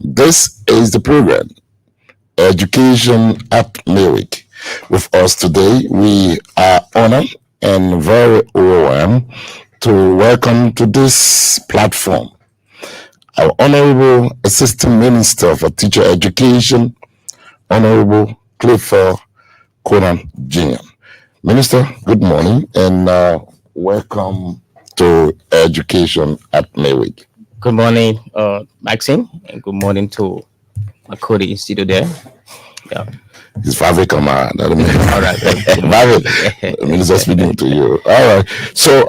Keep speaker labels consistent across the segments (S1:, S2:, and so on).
S1: This is the program, Education at Midweek. With us today, we are honored and very overwhelmed to welcome to this platform our Honorable Assistant Minister for Teacher Education, Honorable Clifford Conan Jr. Minister, good morning and welcome to Education at Midweek.
S2: Good morning, Maxine, and good morning to my Cody studio there. Yeah.
S1: It's Vave Kamara.
S2: All right.
S1: Vave, Minister speaking to you. All right. So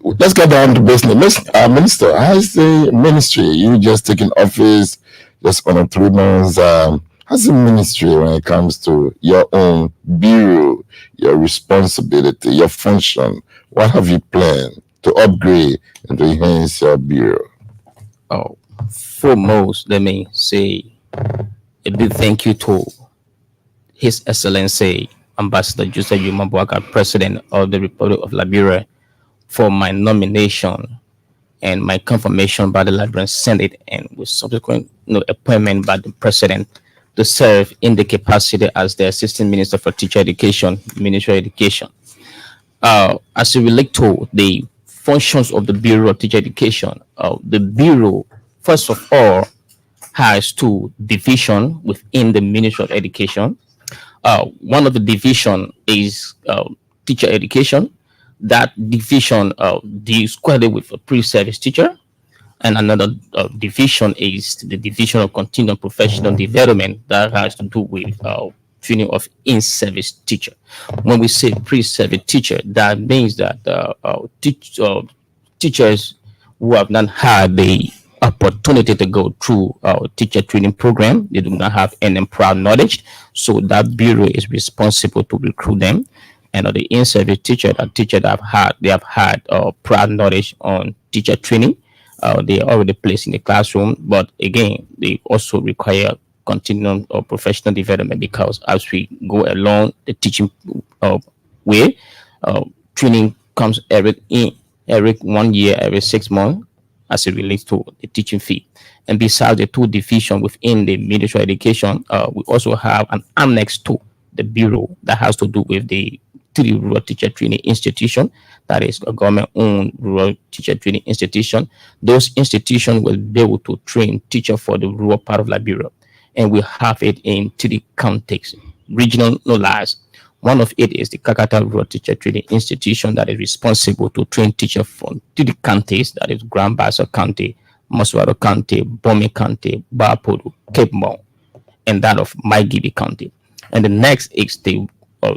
S1: let's get down to business. Minister, how's the ministry? You just taken office just on 3 months. How's the ministry when it comes to your own bureau, your responsibility, your function? What have you planned to upgrade and to enhance your bureau?
S2: Oh, foremost, let me say a big thank you to His Excellency Ambassador Joseph Yumabwaka, President of the Republic of Liberia, for my nomination and my confirmation by the Liberian Senate and with subsequent appointment by the President to serve in the capacity as the Assistant Minister for Teacher Education, Ministry of Education. As it relates to the functions of the Bureau of Teacher Education, the Bureau, first of all, has 2 divisions within the Ministry of Education. One of the division is teacher education. That division deals squarely with a pre-service teacher, and another division is the division of continuing professional development that has to do with training of in-service teacher. When we say pre-service teacher, that means that teachers who have not had the opportunity to go through our teacher training program, they do not have any prior knowledge, so that bureau is responsible to recruit them. And the in-service teacher, that have had prior knowledge on teacher training, they are already placed in the classroom, but again they also require continuum or professional development, because as we go along the teaching way, training comes every 1 year, every 6 months, as it relates to the teaching fee. And besides the 2 divisions within the Ministry of Education, we also have an annex to the bureau that has to do with the 3 rural teacher training institution, that is a government-owned rural teacher training institution. Those institutions will be able to train teachers for the rural part of Liberia, and we have it in 3 counties, regional no lies. One of it is the Kakata Rural Teacher Training Institution that is responsible to train teachers from 3 counties, that is Grand Bassa County, Moswaro County, Bome County, Bapodu, Cape Mo, and that of Maigibi County. And the next is the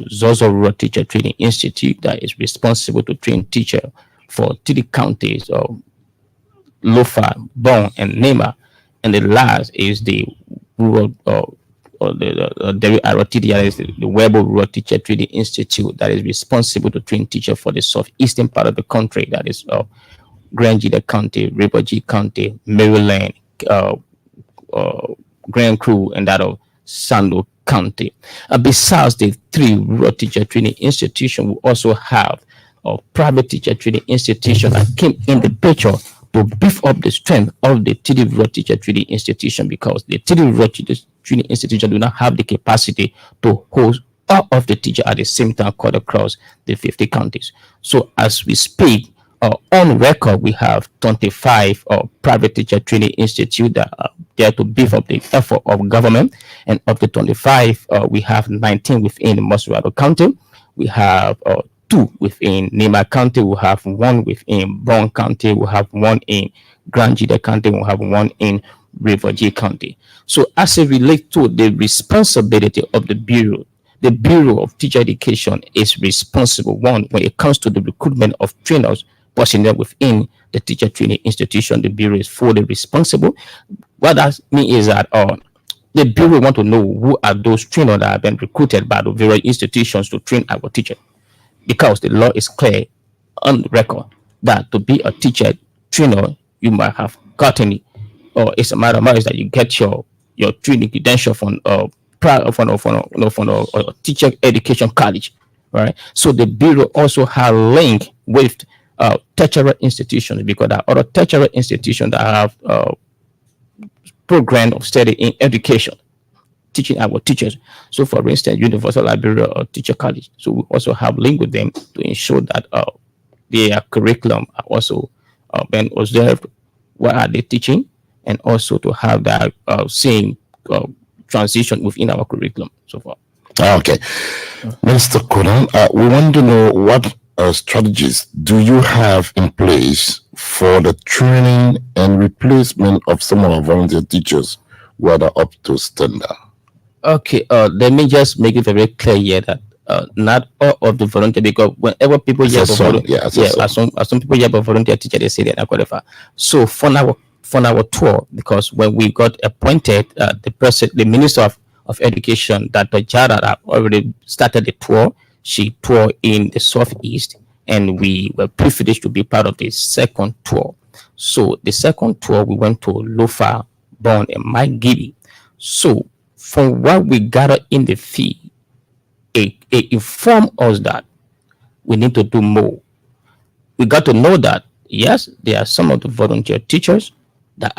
S2: Zozo Rural Teacher Training Institute that is responsible to train teachers for 3 counties of Lofa, Bon, and Nema. And the last is the rural the Webo Rural Teacher Training Institute that is responsible to train teachers for the southeastern part of the country, that is Grand Jida County, Rivergy County, Maryland, Grand Crew, and that of Sando County. Besides the 3 rural teacher training institutions, we also have a private teacher training institution that came in the picture to beef up the strength of the 3 rural teacher training institution, because the 3 rural teacher training institution do not have the capacity to host all of the teachers at the same time cut across the 50 counties. So as we speak, on record, we have 25 private teacher training institute that are there to beef up the effort of government. And of the 25, we have 19 within Moswaro County. We have 2 within Nema County. We have 1 within Bon County. We have 1 in Grand Jida County. We have 1 in Rivergy County. So as it relates to the responsibility of the Bureau of Teacher Education is responsible, 1, when it comes to the recruitment of trainers personnel within the teacher training institution. The Bureau is fully responsible. What that means is that the Bureau want to know who are those trainers that have been recruited by the various institutions to train our teacher, because the law is clear on the record that to be a teacher trainer, you might have gotten it, or it's a matter of that you get your training credential from a teacher education college, right? So the Bureau also has link with tertiary institutions, because there are other tertiary institutions that have program of study in education, teaching our teachers. So, for instance, Universal Library or Teacher College. So, we also have linked with them to ensure that their curriculum are also been observed. What are they teaching? And also to have that same transition within our curriculum so far.
S1: Okay. Mr. Conan, we want to know what strategies do you have in place for the training and replacement of some of our volunteer teachers who are not up to standard?
S2: Okay, let me just make it very clear here that not all of the volunteer, because whenever people hear about volunteer, as some people hear about volunteer teacher, they say they're not qualified. So for our tour, because when we got appointed, the minister of education, Dr. Jara, already started the tour. She toured in the southeast, and we were privileged to be part of the second tour. So the second tour, we went to Lofa, Bon, and Mike Gibby. So from what we gathered in the field, it informed us that we need to do more. We got to know that yes, there are some of the volunteer teachers that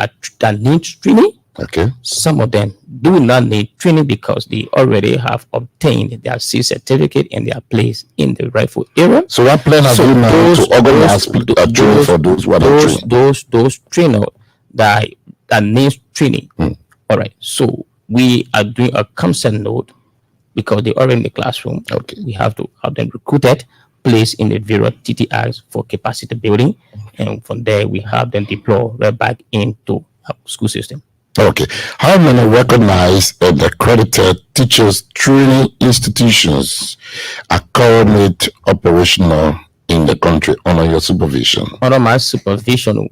S2: need training.
S1: Okay.
S2: Some of them do not need training because they already have obtained their C certificate and they are placed in the rightful area.
S1: So what plan have you now to organize training for those who are not trained?
S2: Those trainers that needs training. All right. So we are doing a consent note because they're already in the classroom.
S1: Okay.
S2: We have to have them recruited, placed in the various TTRs for capacity building, and from there we have them deployed right back into our school system.
S1: Okay. How many recognized and accredited teachers training institutions are currently operational in the country under your supervision?
S2: Under my supervision,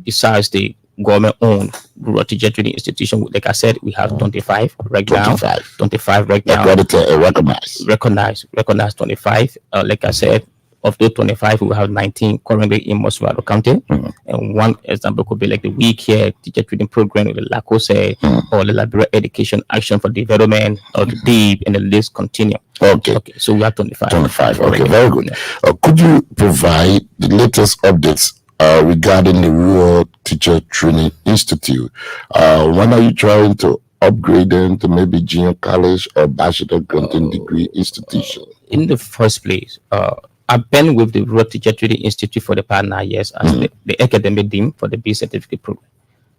S2: besides the government-owned rural teacher training institution, like I said, we have 25 right now. 25 right now.
S1: Accredited and recognized.
S2: Recognized 25. Like I said, of those 25, we have 19 currently in Mosvado County. And one example could be like the Week Here Teacher Training Program, or the LACOSE, or the Library Education Action for Development, or the DEEP, and the list continue.
S1: Okay.
S2: So we have 25.
S1: 25. Okay, very good. Could you provide the latest updates regarding the Rural Teacher Training Institute? When are you trying to upgrade them to maybe junior college or bachelor granting degree institution?
S2: In the first place, I've been with the Rural Teacher Training Institute for the past 9 years as the academic dean for the B certificate program.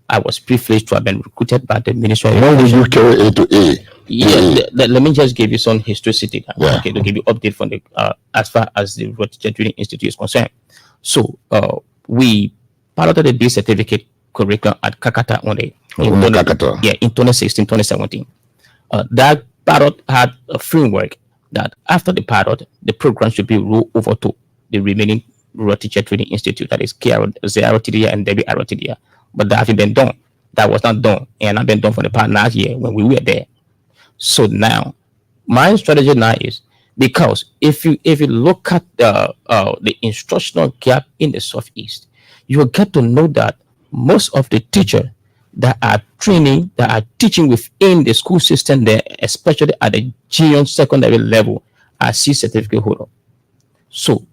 S2: I was privileged to have been recruited by the Ministry of
S1: When will you carry A to A?
S2: Yeah, let me just give you some historicity, okay, to give you update from the as far as the Rural Teacher Training Institute is concerned. So we piloted the B certificate curriculum at Kakata only in 2016, 2017. That pilot had a framework that after the pilot, the program should be rolled over to the remaining Rural Teacher Training Institute, that is KRTDA and WRTDA. But that hasn't been done. That was not done, and not been done for the past last year when we were there. So now, my strategy now is, because if you look at the instructional gap in the Southeast, you will get to know that most of the teachers that are teaching within the school system there, especially at the junior secondary level, are C certificate holder. So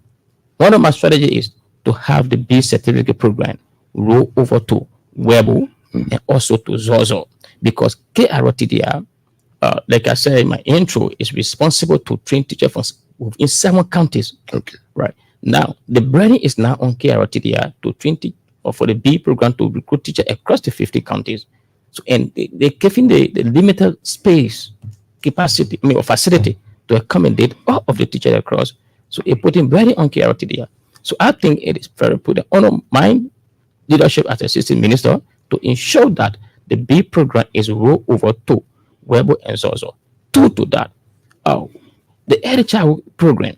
S2: one of my strategies is to have the B certificate program roll over to Webo and also to Zozo, because KRTDR, like I said in my intro, is responsible to train teachers from within 7 counties.
S1: Okay.
S2: Right. Now, the burden is now on KRTDR to train or for the B program to recruit teachers across the 50 counties. So, and they're giving the limited space, capacity, or facility to accommodate all of the teachers across. So, it putting burden on KRTDR. So, I think it is very important on my leadership as assistant minister to ensure that the B program is rolled over to Webo and Zozo. To that, the early child program,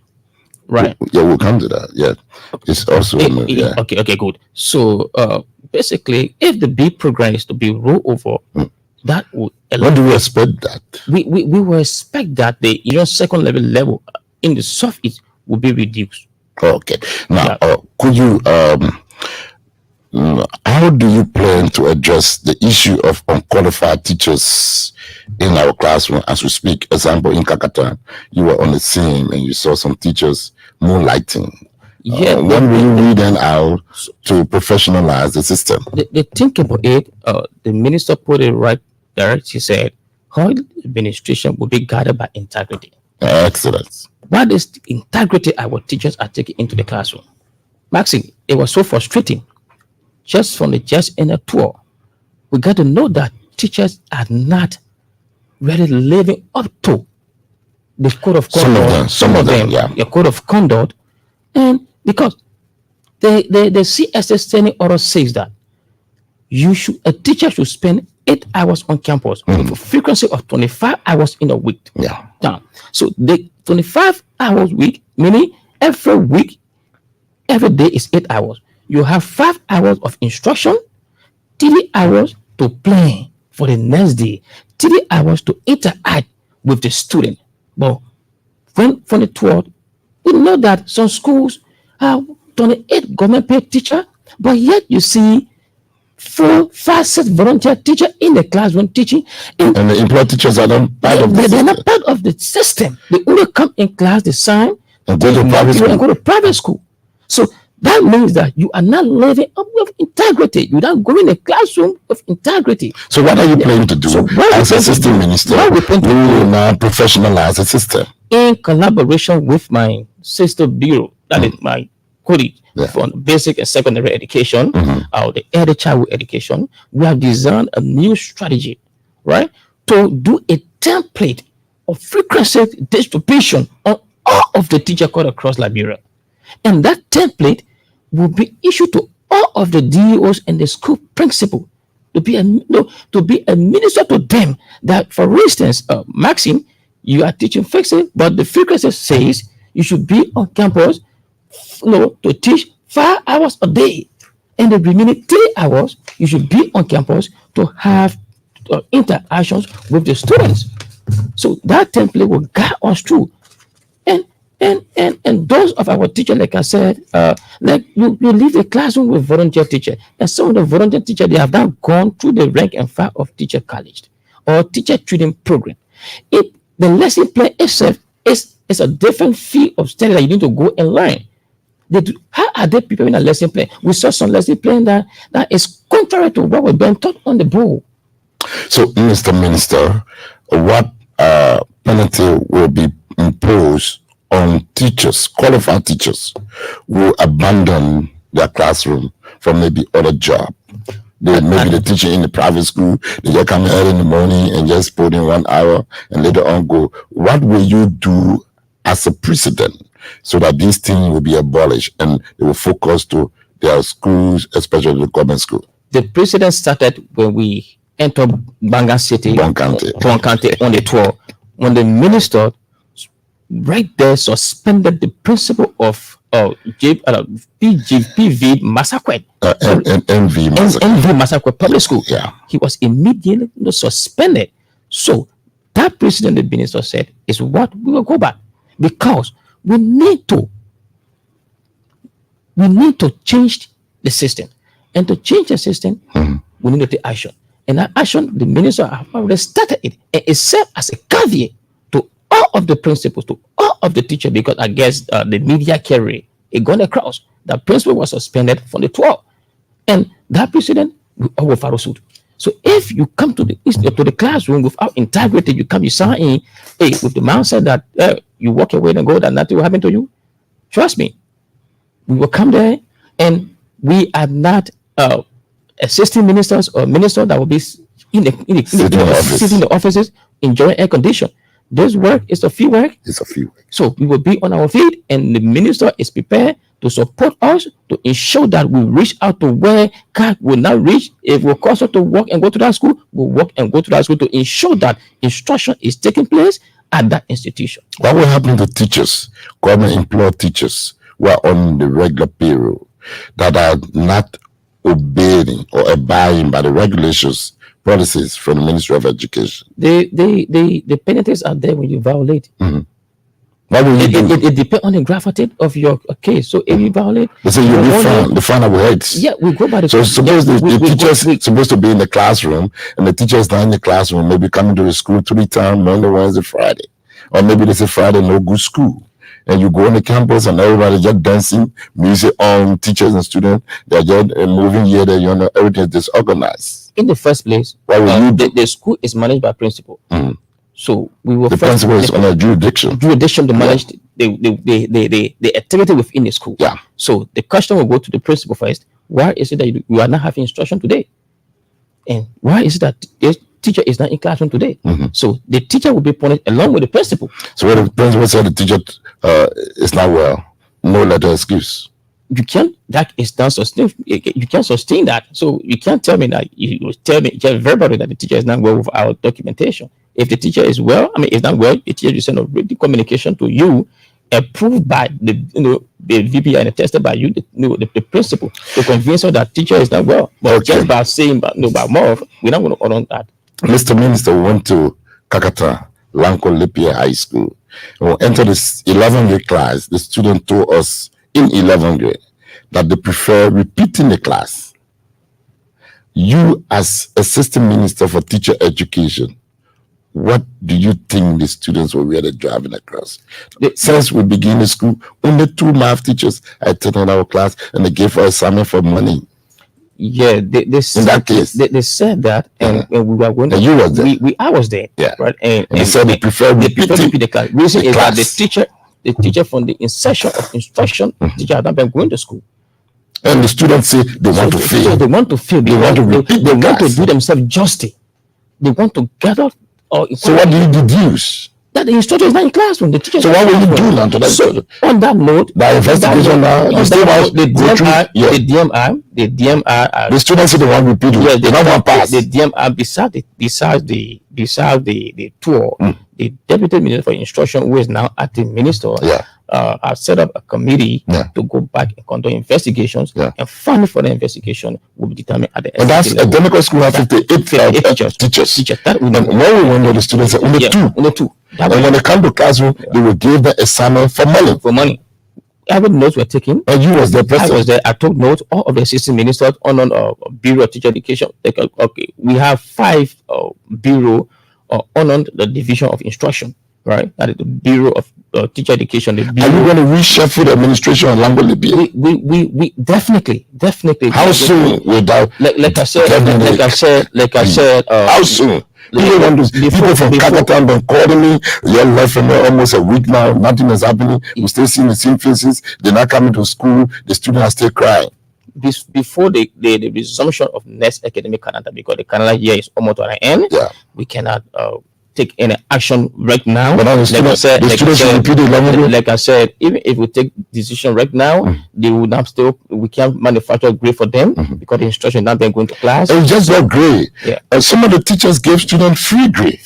S2: right?
S1: Yeah, we'll come to that. Yeah, it's also
S2: okay, good. So basically, if the B program is to be rolled over, that would.
S1: When do we expect that?
S2: We will expect that the second level in the Southeast will be reduced.
S1: Okay. Now, could you how do you plan to address the issue of unqualified teachers in our classroom as we speak? Example, in Kakatan, you were on the scene and you saw some teachers moonlighting
S2: Yeah,
S1: when will you read them out to professionalize the system?
S2: they think about it. The minister put it right there. She said, "All administration will be guided by integrity."
S1: Excellent.
S2: What is the integrity our teachers are taking into the classroom? Maxine, it was so frustrating. Just from the just in a tour, we got to know that teachers are not really living up to the code of conduct.
S1: Some of them, yeah.
S2: The code of conduct, and because the CSS standing order says that a teacher should spend 8 hours on campus with a frequency of 25 hours in a week.
S1: Yeah.
S2: Now, so the 25 hours week, meaning every week, every day is 8 hours. You have 5 hours of instruction, 3 hours to plan for the next day, 3 hours to interact with the student. But when from the 12th, we know that some schools have 28 government paid teacher, but yet you see 4, 5, 6 volunteer teacher in the classroom teaching,
S1: and the employed teachers are not part of the
S2: they're
S1: system.
S2: not part of the system. They only come in class, they sign,
S1: And go to private school.
S2: and go to private school. So that means that you are not living up with integrity. You're not going in the classroom with integrity.
S1: So what are you planning to do
S2: So what
S1: as
S2: we
S1: a
S2: plan to
S1: system
S2: do-
S1: minister?
S2: what we plan to
S1: You
S2: do-
S1: will now professionalize the system.
S2: In collaboration with my sister bureau, that is my colleague
S1: Yeah.
S2: for basic and secondary education, the early childhood education, we have designed a new strategy, right, to do a template of frequency distribution on all of the teacher code across Liberia. And that template will be issued to all of the DEOs and the school principal to be a minister to them. That, for instance, Maxim, you are teaching fixing, but the frequency says you should be on campus, to teach 5 hours a day, and the remaining 3 hours you should be on campus to have interactions with the students. So that template will guide us through. And those of our teachers, like I said, like you leave the classroom with volunteer teacher, and some of the volunteer teacher, they have now gone through the rank and file of teacher college or teacher training program. If the lesson plan itself is a different field of study that you need to go and learn. How are they preparing a lesson plan? We saw some lesson plan that is contrary to what we've been taught on the board.
S1: So, Mr. Minister, what penalty will be imposed on teachers, qualified teachers, who abandon their classroom for maybe other job? Maybe the teacher in the private school, they just come early in the morning and just put in 1 hour and later on go. What will you do as a precedent so that these things will be abolished and they will focus to their schools, especially the government school?
S2: The precedent started when we entered Banga City, County on the tour, when the minister right there suspended the principle of PV Massacre. NV Massacre Public School.
S1: Yeah.
S2: He was immediately suspended. So that precedent the minister said is what we will go back, because we need to change the system. And to change the system, we need to take action. And that action, the minister has already started it. And it serves as a caveat to all of the principals, to all of the teachers, because I guess the media carry it gone across. The principal was suspended from the 12th. And that precedent will follow suit. So if you come to the classroom without integrity, you sign in, with the mindset that you walk away and go, that nothing will happen to you. Trust me, we will come there, and we are not assisting ministers or ministers that will be sitting in the offices enjoying air condition. This work is a field work.
S1: It's a field work.
S2: So we will be on our feet, and the minister is prepared to support us to ensure that we reach out to where God will not reach. If it will cause us to walk and go to that school, we'll walk and go to that school to ensure that instruction is taking place at that institution.
S1: What will happen to teachers, government employed teachers who are on the regular payroll, that are not obeying or abiding by the regulations, policies from the Ministry of Education?
S2: The penalties are there when you violate.
S1: What will you do?
S2: It depends on the gravity of your case. So if you violate,
S1: They say you'll be fined. The fine will hurt.
S2: Yeah, we go by the.
S1: So suppose the teachers
S2: we-
S1: supposed to be in the classroom, and the teacher is not in the classroom, maybe coming to the school 3 times, Monday, Wednesday, Friday, or maybe they say Friday no good school, and you go on the campus and everybody just dancing, music on, teachers and students, they're just moving here, there, everything is disorganized.
S2: In the first place,
S1: what will you do?
S2: The school is managed by principal. So we will
S1: the principal is on a jurisdiction
S2: to manage the activity within the school.
S1: Yeah.
S2: So the question will go to the principal first. Why is it that you are not having instruction today? And why is it that the teacher is not in classroom today? So the teacher will be punished along with the principal.
S1: So when the principal said the teacher is not well, no letter excuse.
S2: You can't. That is not sustain. You can't sustain that. So you can't tell me that you tell me just verbally that the teacher is not well without documentation. If the teacher is well, it's not well. The teacher will send a written communication to you, approved by the the VP and attested by you, the principal, to convince her that teacher is not well. But just by saying, by more, we're not going to honor that.
S1: Mr. Minister went to Kakata Lanko Lipia High School. When we entered this 11th grade class, the student told us in 11th grade that they prefer repeating the class. You, as Assistant Minister for Teacher Education, what do you think the students will really driving across? Since we begin the school, only 2 math teachers attended our class and they gave us assignment for money.
S2: Yeah, they said, in that case, they said that, and we were going to.
S1: You was there.
S2: I was there.
S1: Yeah,
S2: right. And
S1: they said they prefer repeating
S2: the class. Reason is that the teacher from the insertion of instruction, teacher had not been going to school.
S1: And the students say they want to fail.
S2: So they want to fail. They want to repeat. They want to do themselves justice. They want to gather.
S1: So what do you deduce?
S2: That the instructor is not in classroom. The teacher.
S1: So what will you do now to that?
S2: So on that note,
S1: the investigation now,
S2: the DMR,
S1: the students say they want to repeat.
S2: Yes,
S1: they don't want pass.
S2: The DMR besides the tour, the deputy minister for instruction, who is now acting minister, have set up a committee to go back and conduct investigations, and funding for the investigation will be determined at the.
S1: But that's a democratic school have 58 teachers.
S2: That we
S1: know. When we went there, the students said only two. And when they come to classroom, they will give the assignment for money.
S2: Every notes were taken.
S1: And you was there, President.
S2: I was there. I took notes. All of the assistant ministers on Bureau of Teacher Education. Okay, we have 5 bureau on the Division of Instruction, right? That is the Bureau of Teacher Education. Are you
S1: going to reshuffle the administration on Lango Libya?
S2: We definitely.
S1: How soon without?
S2: Like I said.
S1: How soon? People from Kakatan been calling me. They left from there almost a week now. Nothing is happening. We still seeing the same faces. They're not coming to school. The students are still crying.
S2: Before the resumption of next academic calendar, because the calendar year is almost at an end, we cannot take any action right now.
S1: But like
S2: I said, even if we take decision right now, they would not still. We can't manufacture grade for them because the instruction not been going to class.
S1: It's just not grade.
S2: Yeah.
S1: Some of the teachers gave students free grade.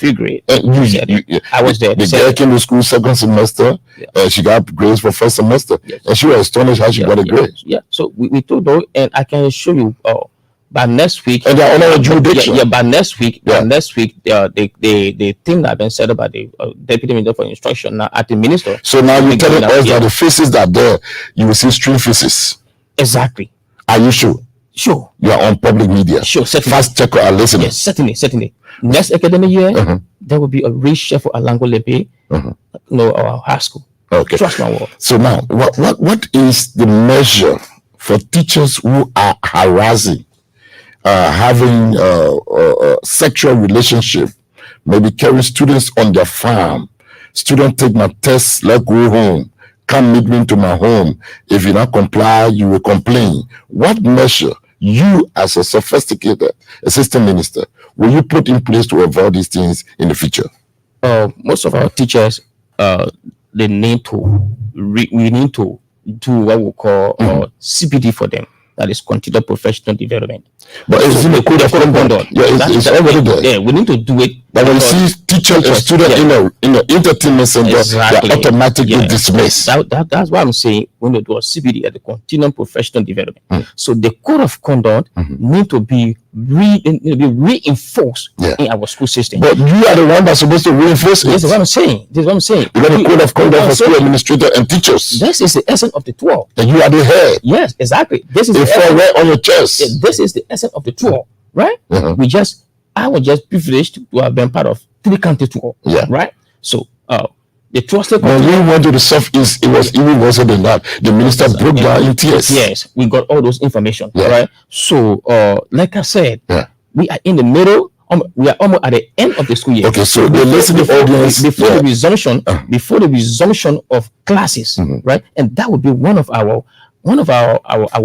S2: I was there.
S1: The girl came to school second semester. She got grades for first semester, and she was astonished how she got a grade.
S2: Yeah. So we told her, and I can show you. By next week,
S1: and they're on a jurisdiction.
S2: By next week, the thing that have been set up by the deputy minister for instruction now at the minister.
S1: So now you're telling us that the faces that are there, you will see string faces.
S2: Exactly.
S1: Are you sure?
S2: Sure.
S1: You are on public media.
S2: Sure. Certainly.
S1: Fast check our listeners.
S2: Yes, certainly. Next academic year, there will be a reshuffle at Lango Lepe, our high school.
S1: Okay.
S2: Trust my word.
S1: So now, what is the measure for teachers who are harassing? Having sexual relationship, maybe carry students on their farm. Student take my test, let go home. Come meet me to my home. If you not comply, you will complain. What measure you, as a sophisticated assistant minister, will you put in place to avoid these things in the future?
S2: Most of our teachers, we need to do what we call CPD for them. That is continued professional development.
S1: But it's in the code of conduct. Yeah, it's already there.
S2: Yeah, we need to do it.
S1: But when you see teachers and students in the entertainment center, they are automatically dismissed.
S2: That's why I'm saying we need to do a CPD at the continued professional development. So the code of conduct need to be reinforced in our school system.
S1: But you are the one that's supposed to reinforce it.
S2: This is what I'm saying. You got
S1: the code of conduct for school administrators and teachers.
S2: This is the essence of the 12.
S1: And you are the head.
S2: Yes, exactly. This is
S1: the right on your chest.
S2: This is the essence of the 12, right? I was just privileged to have been part of 3 county tour, right? So The trusted
S1: When
S2: continued.
S1: we went to the Southeast, it was even worse than that. The minister broke down in tears.
S2: Yes, we got all those information,
S1: Yeah.
S2: right? So, like I said,
S1: Yeah.
S2: we are in the middle. We are almost at the end of the school year.
S1: Okay, so the listening audience,
S2: before
S1: yeah.
S2: the resumption of classes, right? And that would be one of our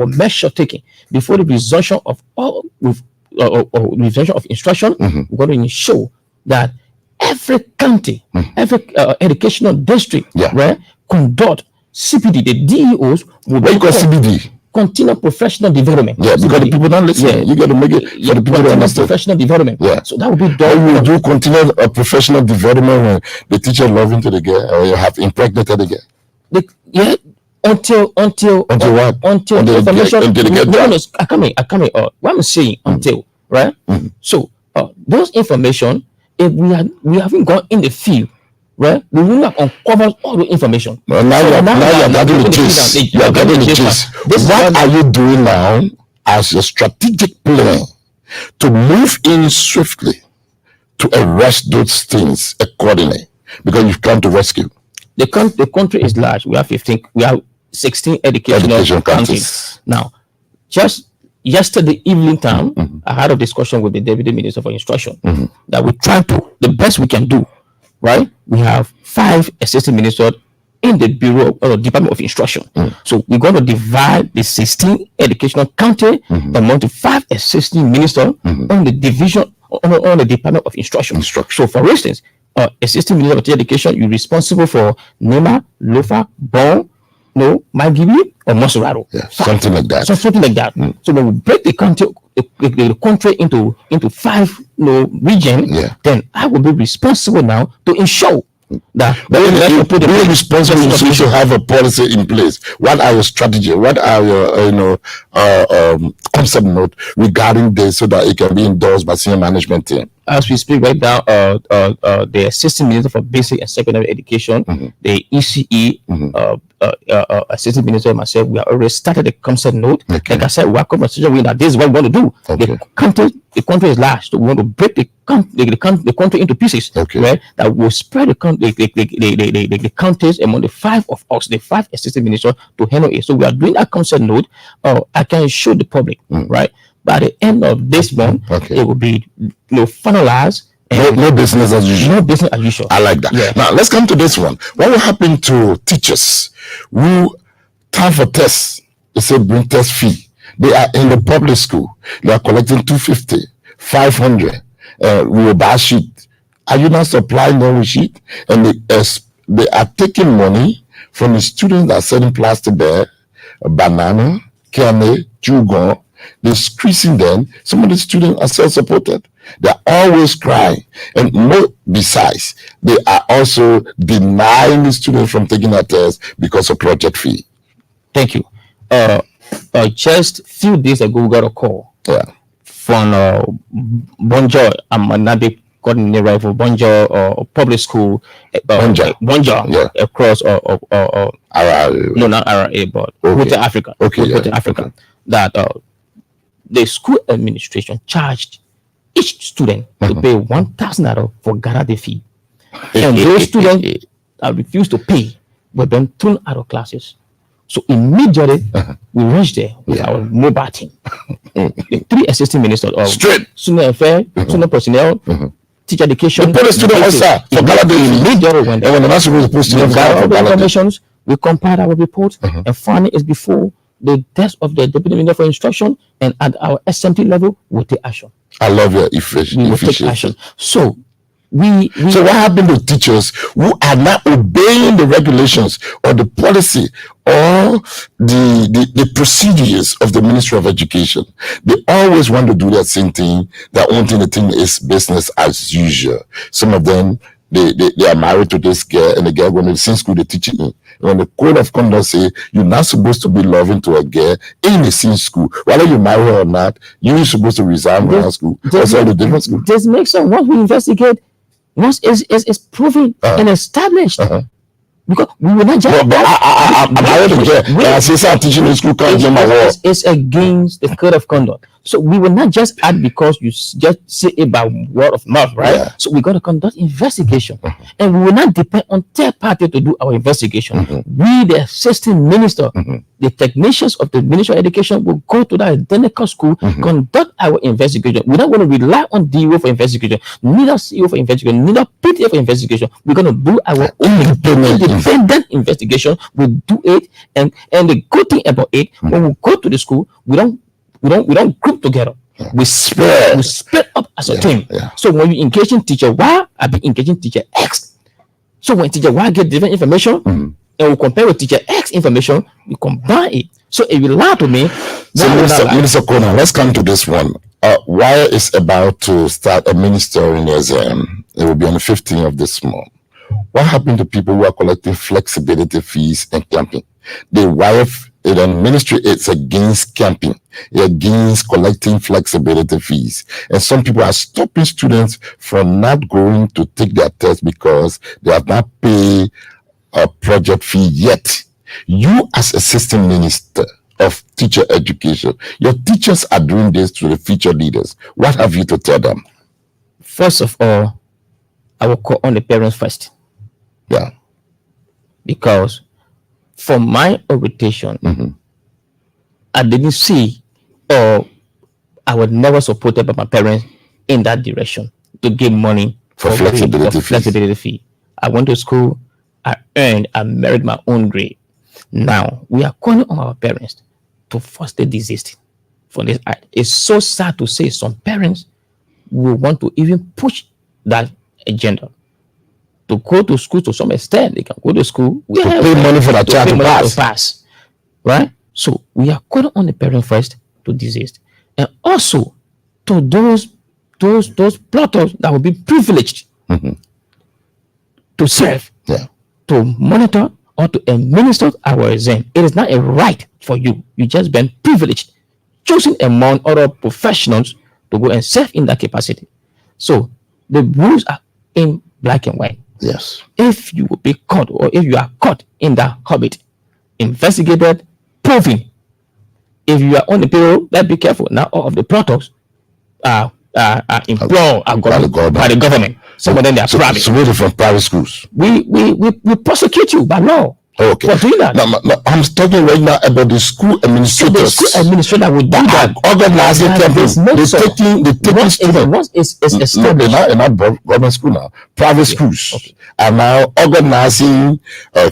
S2: measure taking before the resumption of all with resumption of instruction. We're going to ensure that every county, every educational district,
S1: Yeah.
S2: right, conduct CPD. The DEOs will
S1: What you call CBD?
S2: continue professional development.
S1: Yeah, because the people don't listen.
S2: Yeah.
S1: You got to make it for the people to
S2: Continue
S1: understand.
S2: professional development.
S1: Yeah.
S2: So that would be
S1: How
S2: done.
S1: you do continue a professional development when the teacher love into the girl or you have impregnated the girl?
S2: Yeah. Until
S1: what?
S2: Until
S1: Until
S2: information.
S1: they get
S2: No,
S1: done.
S2: no, I come in. What I'm saying until, right? So those information, if we haven't gone in the field, right, we will not uncover all the information.
S1: Well, now you're getting the gist. You're getting the gist. What are you doing now as a strategic plan to move in swiftly to arrest those things accordingly? Because you've come to rescue.
S2: The country is large. We have 16 educational counties. Now, just yesterday evening time, I had a discussion with the Deputy Minister for Instruction that we try to the best we can do. Right? We have 5 assistant ministers in the Bureau or Department of Instruction. So we're going to divide the 16 educational county among the 5 assistant ministers on the division on the Department of Instruction. So, for instance, assistant minister of education, you're responsible for Nema, Lofa, Bon, Magibi, or Mosuraro.
S1: Yeah, something like that.
S2: So something like that. So when we break the country into 5 regions,
S1: Yeah.
S2: then I will be responsible now to ensure that
S1: being responsible, you should have a policy in place. What are your strategy? What are your concept note regarding this so that it can be endorsed by senior management team?
S2: As we speak right now, the assistant minister for basic and secondary education, the ECE, assistant minister and myself, we have already started the concept note.
S1: Okay.
S2: Like I said, we are conversation that this is what we want to do.
S1: Okay.
S2: The country is large, so we want to break the country into pieces.
S1: Okay.
S2: Right? That will spread the counties among the 5 of us, the 5 assistant ministers to handle it. So we are doing that concept note. I can show the public, right? By the end of this month,
S1: Okay.
S2: it will be finalized.
S1: No business as usual.
S2: No business as usual.
S1: I like that.
S2: Yeah.
S1: Now let's come to this one. What will happen to teachers who time for tests? They say bring test fee. They are in the public school. They are collecting 250, 500. We will buy sheet. Are you not supplying them with sheet? And they are taking money from the students that are selling plastic bag, banana, candy, jugon. They're squeezing them. Some of the students are self-supported. They're always crying. And besides, they are also denying the students from taking a test because of project fee.
S2: Thank you. Just a few days ago, we got a call from Bonjour. I'm another coordinator for Bonjour public school. Bonjour,
S1: Yeah.
S2: across
S1: No,
S2: not RA, but
S1: Okay.
S2: Africa.
S1: Okay, yeah.
S2: Africa. That the school administration charged each student to pay $1,000 for Garade fee, and those students that refused to pay were then thrown out of classes. So immediately we reached there with our mobile team, the 3 assistant ministers of
S1: Straight.
S2: student affairs, student personnel, teacher education.
S1: They put a student outside for Garade fee.
S2: Immediately went
S1: And when they're not supposed to put
S2: we
S1: students
S2: got
S1: out
S2: all
S1: for
S2: the
S1: Garade.
S2: informations. We compiled our report, and finally, it's before the desk of the deputy minister for instruction, and at our SMT level, we'll take action.
S1: I love your
S2: We will take
S1: efficiency.
S2: action. So
S1: So what happened to teachers who are not obeying the regulations or the policy or the procedures of the Ministry of Education? They always want to do that same thing. The only thing the thing is business as usual. Some of them they are married to this girl, and the girl when they same school they teaching in. When the code of conduct say you're not supposed to be loving to a girl in the same school, whether you marry her or not, you're supposed to resign from that school. That's all the different school.
S2: this makes sense. Once we investigate, once is proven and established, because we will not just.
S1: But I married a girl. And I say, I'm teaching in school, can't get my work.
S2: It's against the code of conduct. So we will not just add because you just say it by word of mouth, right?
S1: Yeah.
S2: So we got to conduct investigation, and we will not depend on third party to do our investigation. We, the assistant minister, the technicians of the Ministry of Education, will go to that identical school, conduct our investigation. We don't want to rely on DO for investigation, neither CEO for investigation, neither PTA for investigation. We're going to do our own independent investigation. We'll do it, and the good thing about it, when we go to the school, we don't group together. We split up as a team. So when you engage in teacher Y, I'll be engaging teacher X. So when teacher Y get different information, and we compare with teacher X information, we combine it. So if you lie to me,
S1: so Minister Kona, let's come to this one. Wire is about to start a ministerial exam. It will be on the 15th of this month. What happened to people who are collecting flexibility fees and camping? The Wire ministry is against camping, against collecting flexibility fees, and some people are stopping students from not going to take their test because they have not paid a project fee yet. You, as assistant minister of teacher education, your teachers are doing this to the future leaders. What have you to tell them?
S2: First of all, I will call on the parents first.
S1: Yeah.
S2: Because from my orientation, I didn't see, or I was never supported by my parents in that direction to give money
S1: for flexibility
S2: fee. I went to school, I married my own grade. Now we are calling on our parents to foster desist from this act. It's so sad to say some parents will want to even push that agenda. To go to school to some extent, they can go to school. We have
S1: pay money for that child to pass.
S2: Right? So we are calling on the parent first to desist. And also to those plotters that will be privileged to serve, to monitor or to administer our exam. It is not a right for you. You just been privileged, choosing among other professionals to go and serve in that capacity. So the rules are in black and white.
S1: Yes.
S2: If you will be caught, or if you are caught in that habit, investigated, proven. If you are on the payroll, let's be careful. Now all of the plotters are employed by the government. Some of them they are private.
S1: So from private schools.
S2: We prosecute you by law.
S1: Okay.
S2: For doing that.
S1: No, I'm talking right now about the school administrators.
S2: So the school administrator would do that.
S1: Organizing campus. They taking students.
S2: Once it's established.
S1: They're not government school now. Private schools are now organizing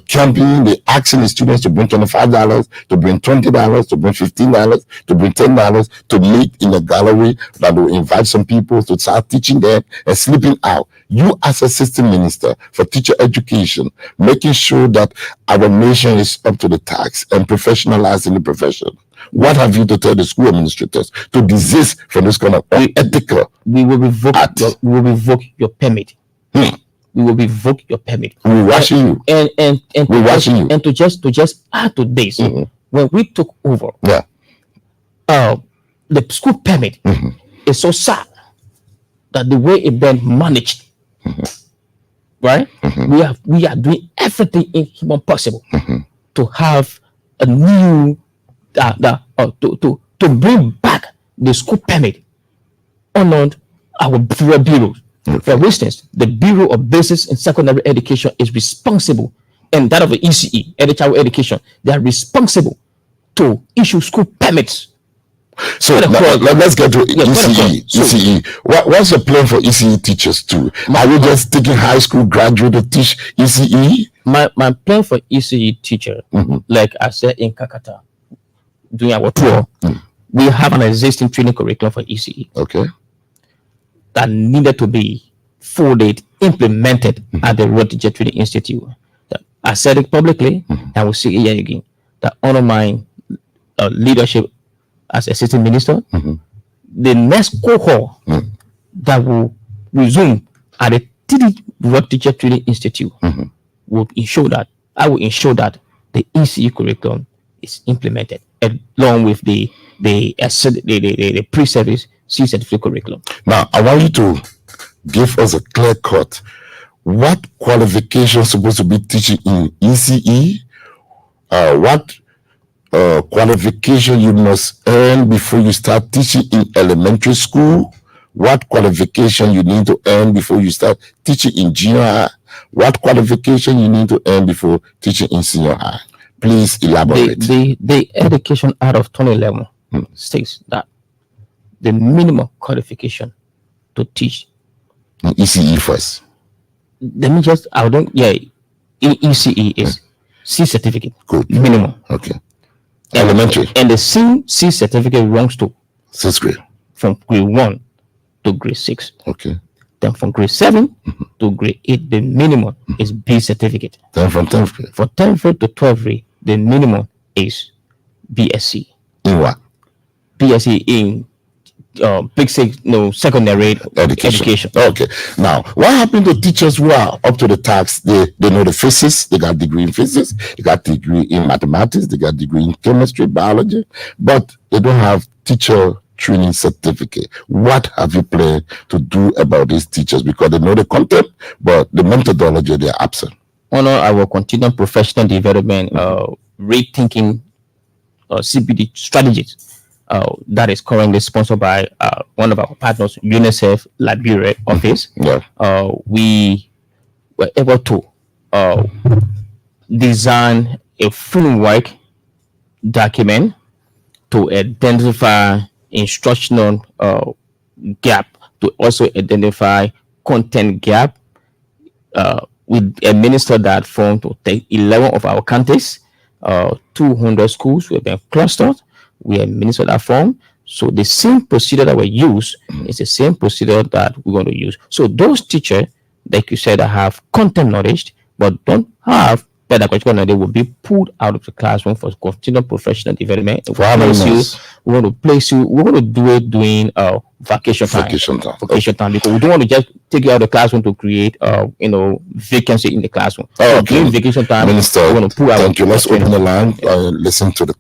S1: camping. They're asking the students to bring $25, to bring $20, to bring $15, to bring $10 to meet in a gallery that will invite some people to start teaching them and sleeping out. You, as assistant minister for teacher education, making sure that our nation is up to the task and professionalizing the profession. What have you to tell the school administrators to desist from this kind of unethical?
S2: We will revoke your permit. We will revoke your permit.
S1: We're watching you.
S2: And
S1: we're watching you.
S2: And to just add to this, when we took over, the school permit is so sad that the way it been managed. Right? We are doing everything in human possible to have a new to bring back the school permit on our bureaus. For instance, the Bureau of Basic and Secondary Education is responsible, and that of the ECE, Early Childhood Education, they are responsible to issue school permits.
S1: So let's get to ECE. ECE. What's the plan for ECE teachers too? Are you just taking high school graduate to teach ECE?
S2: My plan for ECE teacher, like I said in Kakata, during our tour, we have an existing training curriculum for ECE.
S1: Okay.
S2: That needed to be fully implemented at the Road Teacher Training Institute. I said it publicly, and I will say it again. That under my leadership as assistant minister, the next cohort that will resume at the TD Road Teacher Training Institute will ensure that the ECE curriculum is implemented along with the pre-service C-certificate curriculum.
S1: Now, I want you to give us a clear cut. What qualifications supposed to be teaching in ECE? What qualification you must earn before you start teaching in elementary school? What qualification you need to earn before you start teaching in junior high? What qualification you need to earn before teaching in senior high? Please elaborate.
S2: The Education Act of 2011 states that the minimum qualification to teach
S1: in ECE first.
S2: Let me just, I don't, yeah, in ECE is C certificate.
S1: Good.
S2: Minimum.
S1: Okay. Elementary.
S2: And the same C certificate runs to
S1: 6th grade.
S2: From grade 1 to grade 6.
S1: Okay.
S2: Then from grade 7 to grade 8, the minimum is B certificate.
S1: Then from 10th grade.
S2: From 10th grade to 12th grade, the minimum is BSc.
S1: In what?
S2: BSc in secondary education.
S1: Okay. Now, what happened to teachers who are up to the task? They know the physics, they got degree in physics, they got degree in mathematics, they got degree in chemistry, biology, but they don't have teacher training certificate. What have you planned to do about these teachers? Because they know the content, but the methodology, they are absent.
S2: Honor, I will continue professional development, rethinking CBD strategies. That is currently sponsored by one of our partners, UNICEF Liberia office.
S1: Yeah.
S2: We were able to design a framework document to identify instructional gap, to also identify content gap. We administered that form to take 11 of our counties, 200 schools were been clustered. We administer that form. So the same procedure that we use is the same procedure that we're going to use. So those teachers, like you said, that have content knowledge but don't have pedagogical knowledge will be pulled out of the classroom for continued professional development.
S1: For how many months?
S2: We're going to place you. We're going to do it during vacation time. Vacation time, because we don't want to just take you out of the classroom to create vacancy in the classroom.
S1: So
S2: during vacation time,
S1: Minister,
S2: we're going to pull out.
S1: Thank you. Let's open the line. Listen to the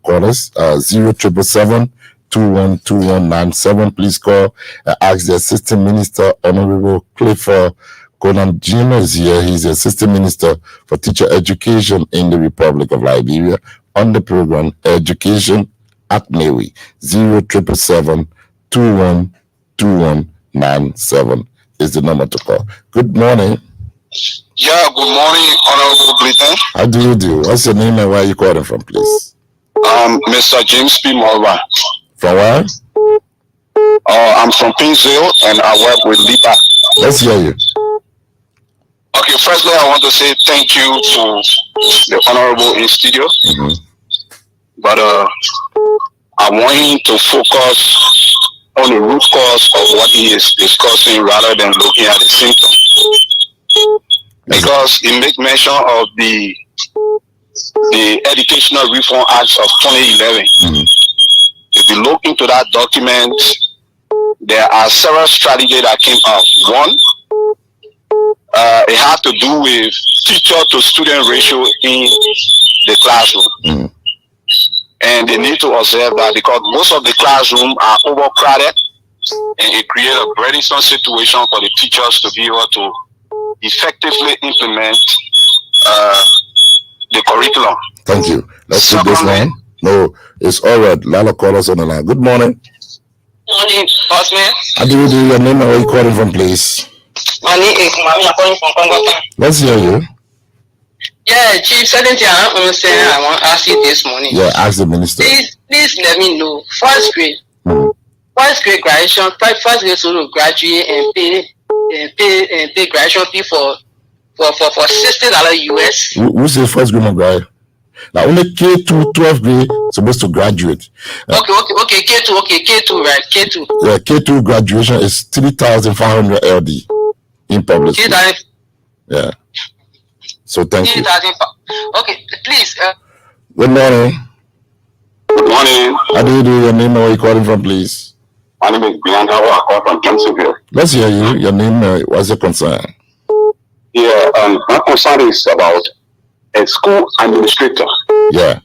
S1: callers. 0777-212197. Please call. Ask the Assistant Minister, Honorable Clifford Conan Jr. is here. He's the Assistant Minister for Teacher Education in the Republic of Liberia on the program Education at Midweek. 0777-212197 is the number to call. Good morning.
S3: Yeah, good morning, Honorable Britain.
S1: How do you do? What's your name and where are you calling from, please?
S3: Mr. James P. Morva.
S1: From where?
S3: I'm from Pinsville and I work with LIPA.
S1: Let's hear you.
S3: Okay, firstly, I want to say thank you to the Honorable in studio. But I want him to focus on the root cause of what he is discussing rather than looking at the symptom. Because he make mention of the Educational Reform Act of 2011. If you look into that document, there are several strategies that came out. One, it had to do with teacher to student ratio in the classroom. And they need to observe that because most of the classrooms are overcrowded and it creates a burdensome situation for the teachers to be able to effectively implement the curriculum.
S1: Thank you. Let's take this line. No, it's all right. Lala, call us on the line. Good morning.
S4: Morning, boss man.
S1: How do you do? Your name and where you calling from, please?
S4: My name is Mami. I'm calling from Congo.
S1: Let's hear you.
S4: Yeah, Chief, certain thing I want to ask you this morning.
S1: Yeah, ask the minister.
S4: Please let me know. First grade graduation, first grade student graduate and pay graduation fee for $60 US.
S1: Who says first grade graduate? Now only K2 12th grade supposed to graduate.
S4: Okay, K2, right? K2.
S1: Yeah, K2 graduation is 3,500 LD in public school. Yeah. So thank you.
S4: Okay, please.
S1: Good morning.
S3: Good morning.
S1: How do you do? Your name and where you calling from, please?
S3: My name is Bianca. I call from Kensington.
S1: Let's hear you. Your name, what's your concern?
S3: Yeah, my concern is about a school administrator.
S1: Yeah.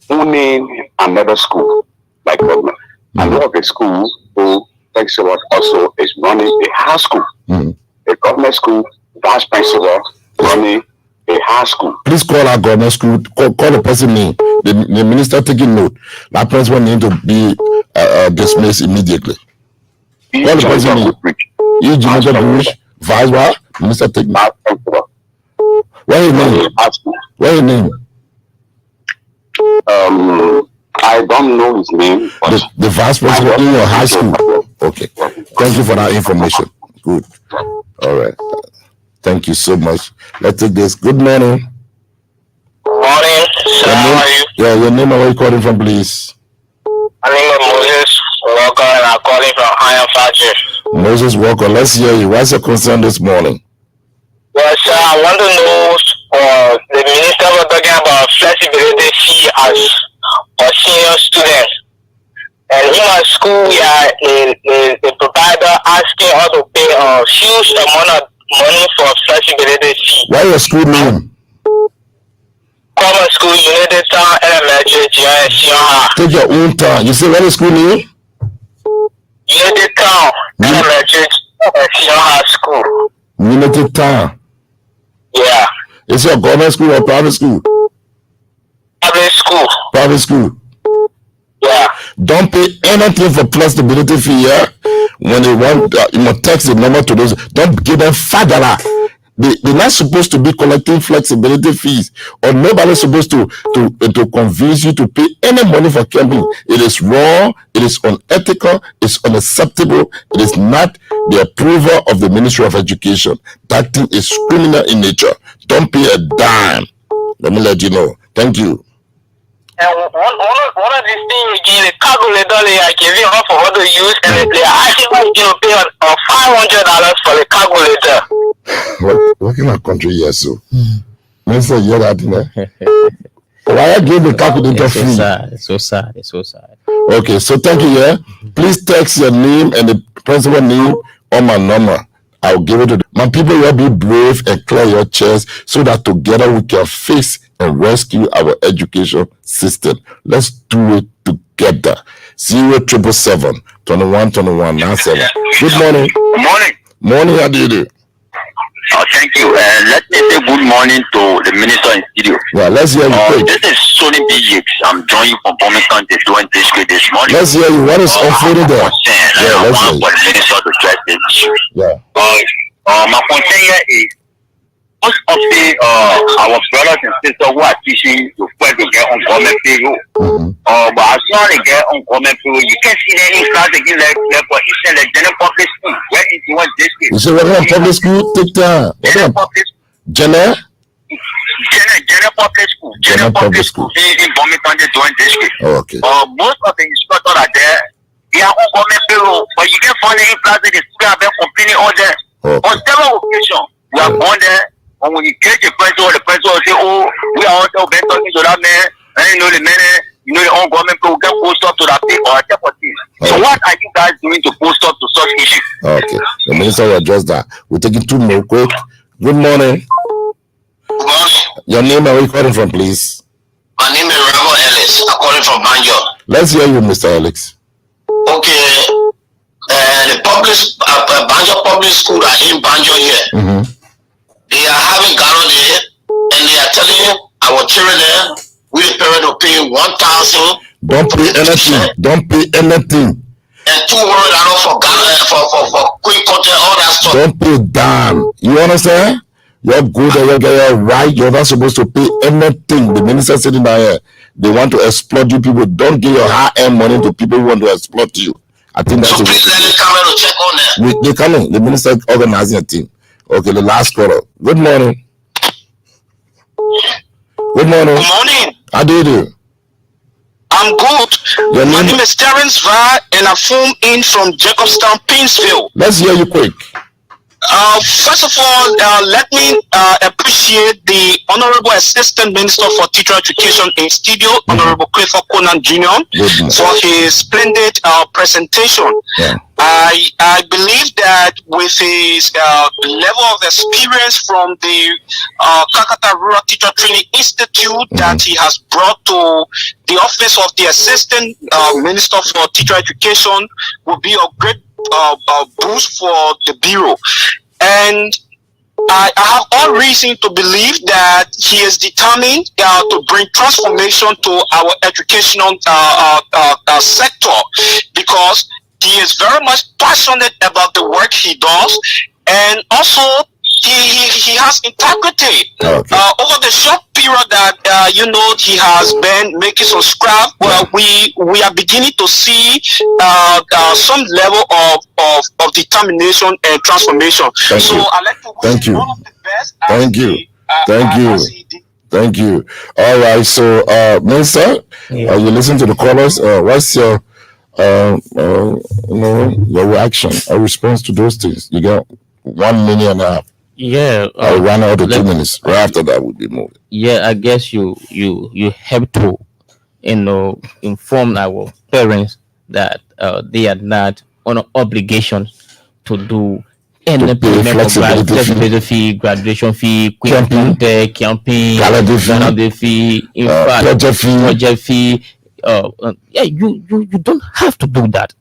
S3: Owning another school, like government. I know of a school who thinks about also is running a high school, a government school, vice principal running a high school.
S1: Please call our government school. Call the person name. The minister taking note. That person need to be dismissed immediately. Call the person name. You Jamaica Bush, Vice what? Minister taking note. What is your name? What is your name?
S3: I don't know his name.
S1: The vice president in your high school. Okay. Thank you for that information. Good. All right. Thank you so much. Let's take this. Good morning.
S3: Morning. Sir, how are you?
S1: Yeah, your name and where you calling from, please?
S3: My name is Moses Walker and I'm calling from Iron Factory.
S1: Moses Walker, let's hear you. What's your concern this morning?
S3: Well, sir, I want to know, the minister was talking about flexibility fee as for senior students. And in my school, we are the provider asking us to pay a huge amount of money for flexibility fee.
S1: What is your school name?
S3: Common School, United Town, Elementary, Senior.
S1: Take your own time. You say what is school name?
S3: United Town, Elementary, Senior High School.
S1: United Town.
S3: Yeah.
S1: Is it a government school or private school?
S3: Public school.
S1: Private school.
S3: Yeah.
S1: Don't pay anything for flexibility fee. Yeah? When they want, you must text the number to those. Don't give them $5. They're not supposed to be collecting flexibility fees, or nobody's supposed to convince you to pay any money for camping. It is wrong. It is unethical. It's unacceptable. It is not the approval of the Ministry of Education. That thing is criminal in nature. Don't pay a dime. Let me let you know. Thank you.
S3: And one of these things again, the calculator they are giving us for what to use, and they are asking you to pay $500 for the calculator.
S1: What kind of country yes so? Minister, you hear that, why I give the calculator free?
S2: It's so sad.
S1: Okay, so thank you. Yeah, please text your name and the principal name on my number. I'll give it to them. My people, will be brave and clear your chest so that together we can face and rescue our education system. Let's do it together. 0777 21 21 97. Good morning.
S3: Good morning.
S1: Morning, how do you do?
S3: Thank you. Let me say good morning to the minister in studio.
S1: Yeah, let's hear you quick.
S3: This is Sonny B. I'm joining you from Birmingham doing this morning.
S1: Let's hear you. What is unfolding there? Yeah, let's hear you.
S3: For the minister to address this issue.
S1: Yeah.
S3: My concern here is most of our brothers and sisters who are teaching to get on government payroll. But as soon as they get on government payroll, you can't see them in class again like for instance, like general public school, where it was this year.
S1: You say what kind of public school? Take time.
S3: General public school.
S1: General
S3: public school.
S1: General public school.
S3: In Birmingham, they doing this year.
S1: Oh, okay.
S3: Most of the instructors are there. They are on government payroll, but you can find them in class that the students have been complaining all there.
S1: Okay.
S3: On several occasions, we are gone there. And when you get the principal will say, oh, we are also been talking to that man, and you know the man, you know the own government will get post up to that thing or a for things. So what are you guys doing to post up to such issues?
S1: Okay. The minister will address that. We're taking two more quick. Good morning.
S3: Good morning.
S1: Your name and where you calling from, please?
S3: My name is Reverend Ellis. I'm calling from Banjo.
S1: Let's hear you, Mr. Alex.
S3: Okay. The Banjo public school are in Banjo here. They are having gala there, and they are telling our children there, we parents will pay 1,000.
S1: Don't pay anything. Don't pay anything.
S3: And $200 for gala for quick content, all that stuff.
S1: Don't pay damn. You understand? You're good and you're right. You're not supposed to pay anything. The minister sitting down here, they want to exploit you people. Don't give your high-end money to people who want to exploit you. I think that's
S3: so please let me come in to check on that.
S1: They coming. The minister organizing a team. Okay, the last caller. Good morning. Good morning.
S3: Good morning.
S1: How do you do?
S3: I'm good. My name is Terrence Va, and I phone in from Jacobstown, Painesville.
S1: Let's hear you quick.
S3: First of all, let me appreciate the Honorable Assistant Minister for Teacher Education in studio, Honorable Clifford Conan Jr., for his splendid presentation.
S1: Yeah.
S3: I believe that with his level of experience from the Calcutta Rural Teacher Training Institute that he has brought to the office of the Assistant Minister for Teacher Education will be a great boost for the Bureau. And I have all reason to believe that he is determined to bring transformation to our educational sector, because he is very much passionate about the work he does, and also he has integrity.
S1: Okay.
S3: Over the short period that he has been making some scrap, well, we are beginning to see some level of determination and transformation.
S1: Thank you.
S3: I'd like to wish
S1: Thank you.
S3: all of the best.
S1: Thank you. Thank you. Thank you. All right. So, Minister, you listen to the callers. What's your your reaction or response to those things? You got 1 minute and a half.
S2: Yeah,
S1: Or 1 hour to 2 minutes. Right after that would be moved.
S2: yeah. I guess you have to inform our parents that they are not on an obligation to do any
S1: To pay
S2: payment for
S1: flexibility
S2: flexibility fee, graduation fee,
S1: Camping,
S2: camping,
S1: calendar fee,
S2: calendar fee, in fact,
S1: project fee.
S2: project fee. Yeah, you don't have to do that.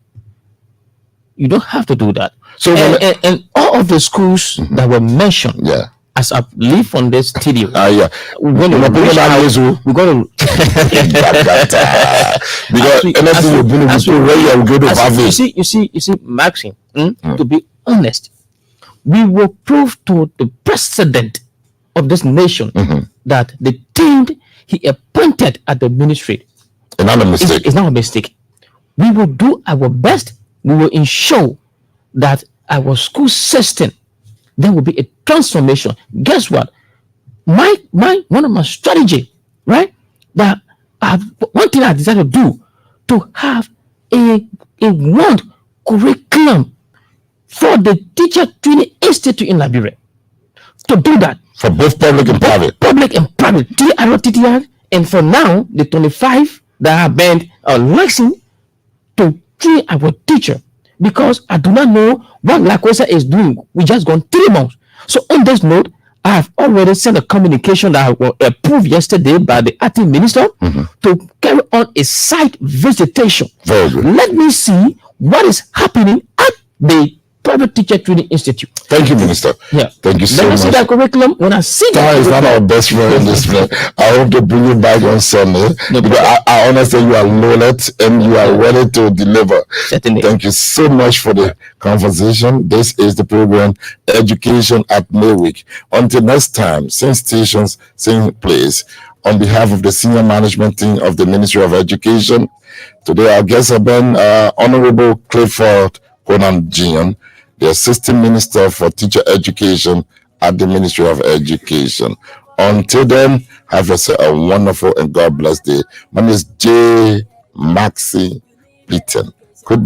S2: You don't have to do that.
S1: So
S2: And all of the schools that were mentioned,
S1: yeah.
S2: as I leave on this studio,
S1: Yeah.
S2: we're going to reach out. We're going to
S1: because anything you're going to be ready and go to have
S2: you
S1: it.
S2: see, Maxine. To be honest, we will prove to the president of this nation that the team he appointed at the ministry
S1: Another mistake.
S2: is not a mistake. We will do our best. We will ensure that our school system, there will be a transformation. Guess what? One of my strategy, right? That one thing I decided to do, to have a one curriculum for the teacher training institute in Liberia. To do that
S1: For both public and private.
S2: TTR, and for now the 25 that have been licensed to train our teacher, because I do not know what Lacosa is doing. We just gone 3 months. So on this note, I have already sent a communication that was approved yesterday by the acting minister to carry on a site visitation.
S1: Very good.
S2: Let me see what is happening at the Private Teacher Training Institute.
S1: Thank you, Minister.
S2: Yeah.
S1: Thank you so
S2: Let me
S1: much.
S2: see that curriculum. When I see
S1: Time
S2: that
S1: is not
S2: curriculum,
S1: our best friend in this man. I hope to bring you back on Sunday.
S2: No
S1: Because I understand you are loaded and you are ready to deliver.
S2: Certainly.
S1: Thank you so much for the conversation. This is the program Education at Midweek. Until next time, same stations, same place. On behalf of the senior management team of the Ministry of Education, today our guests have been Honorable Clifford Conan Gian, the Assistant Minister for Teacher Education at the Ministry of Education. Until then, have yourself a wonderful and God bless day. My name is J. Maxi Beaton.